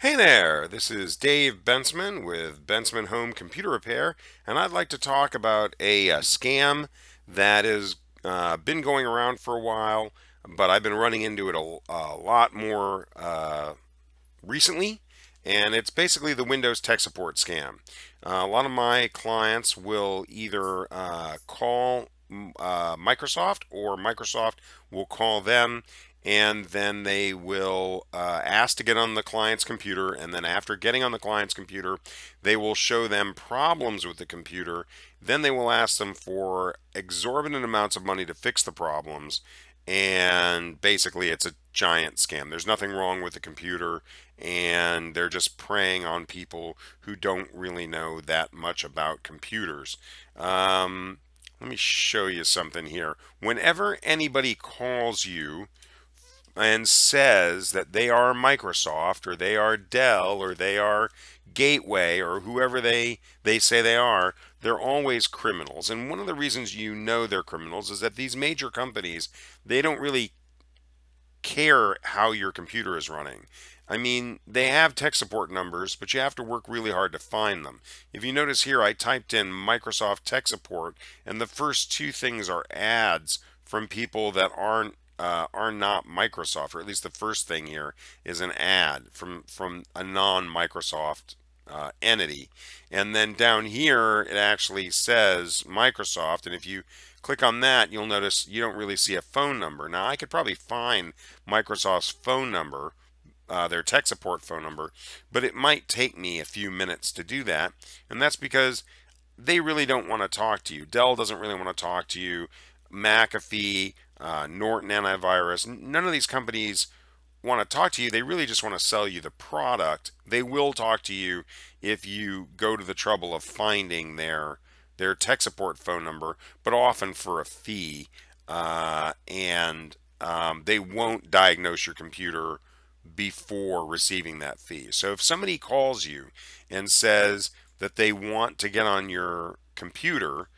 Hey there, this is Dave Bensman with Bensman Home Computer Repair, and I'd like to talk about a scam that has been going around for a while, but I've been running into it a lot more recently, and it's basically the Windows tech support scam. A lot of my clients will either call Microsoft, or Microsoft will call them, and then they will ask to get on the client's computer, and then after getting on the client's computer, they will show them problems with the computer. Then they will ask them for exorbitant amounts of money to fix the problems, and basically it's a giant scam. There's nothing wrong with the computer, and they're just preying on people who don't really know that much about computers. Let me show you something here. Whenever anybody calls you and says that they are Microsoft, or they are Dell, or they are Gateway, or whoever they say they are, they're always criminals. And one of the reasons you know they're criminals is that these major companies, they don't really care how your computer is running. I mean, they have tech support numbers, but you have to work really hard to find them. If you notice here, I typed in Microsoft tech support, and the first two things are ads from people that are not Microsoft, or at least the first thing here is an ad from a non-Microsoft entity. And then down here, it actually says Microsoft, and if you click on that, you'll notice you don't really see a phone number. Now, I could probably find Microsoft's phone number, their tech support phone number, but it might take me a few minutes to do that, and that's because they really don't want to talk to you. Dell doesn't really want to talk to you. McAfee, Norton Antivirus, none of these companies want to talk to you. They really just want to sell you the product. They will talk to you if you go to the trouble of finding their tech support phone number, but often for a fee. And they won't diagnose your computer before receiving that fee. So if somebody calls you and says that they want to get on your computer,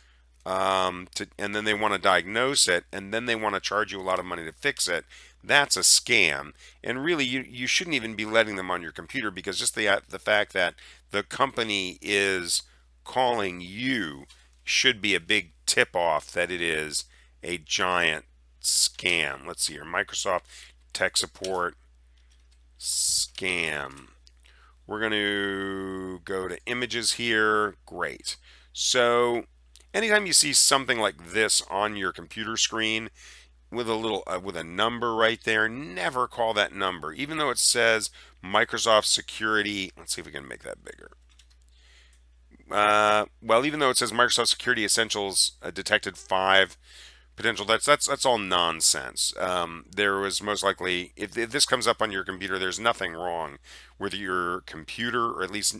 and then they want to diagnose it, and then they want to charge you a lot of money to fix it, that's a scam. And really, you shouldn't even be letting them on your computer, because just the fact that the company is calling you should be a big tip off that it is a giant scam. Let's see here, Microsoft tech support scam. We're going to go to images here. Great. So anytime you see something like this on your computer screen with a little with a number right there, never call that number, even though it says Microsoft Security. Let's see if we can make that bigger. Well, even though it says Microsoft Security Essentials detected 5 potential, that's all nonsense. There was most likely, if this comes up on your computer, there's nothing wrong with your computer, or at least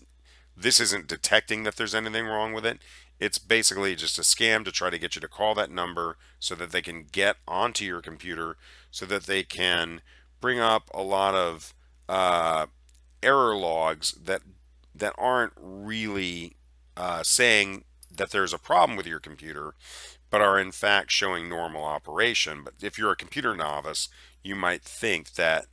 this isn't detecting that there's anything wrong with it. It's basically just a scam to try to get you to call that number so that they can get onto your computer, so that they can bring up a lot of error logs that aren't really saying that there's a problem with your computer, but are in fact showing normal operation. But if you're a computer novice, you might think that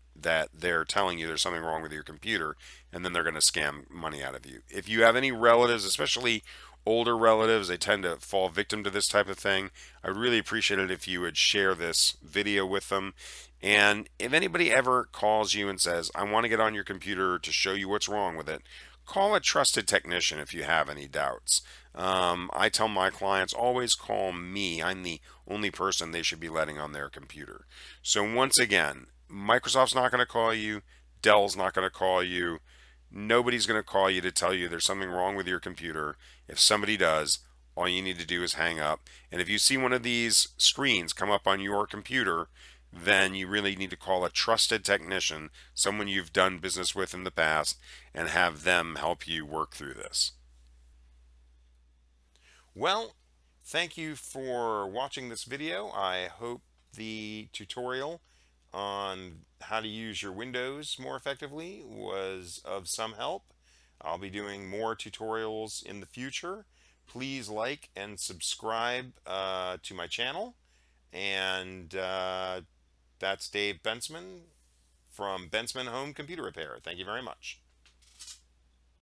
they're telling you there's something wrong with your computer, and then they're going to scam money out of you. If you have any relatives, especially older relatives, they tend to fall victim to this type of thing. I would really appreciate it if you would share this video with them. And if anybody ever calls you and says, I want to get on your computer to show you what's wrong with it, call a trusted technician if you have any doubts. I tell my clients, always call me. I'm the only person they should be letting on their computer. So once again, Microsoft's not going to call you. Dell's not going to call you. Nobody's going to call you to tell you there's something wrong with your computer. If somebody does, all you need to do is hang up. And if you see one of these screens come up on your computer, then you really need to call a trusted technician, someone you've done business with in the past, and have them help you work through this. Well, thank you for watching this video. I hope the tutorial on how to use your Windows more effectively was of some help. I'll be doing more tutorials in the future. Please like and subscribe to my channel. And that's Dave Bensman from Bensman Home Computer Repair. Thank you very much.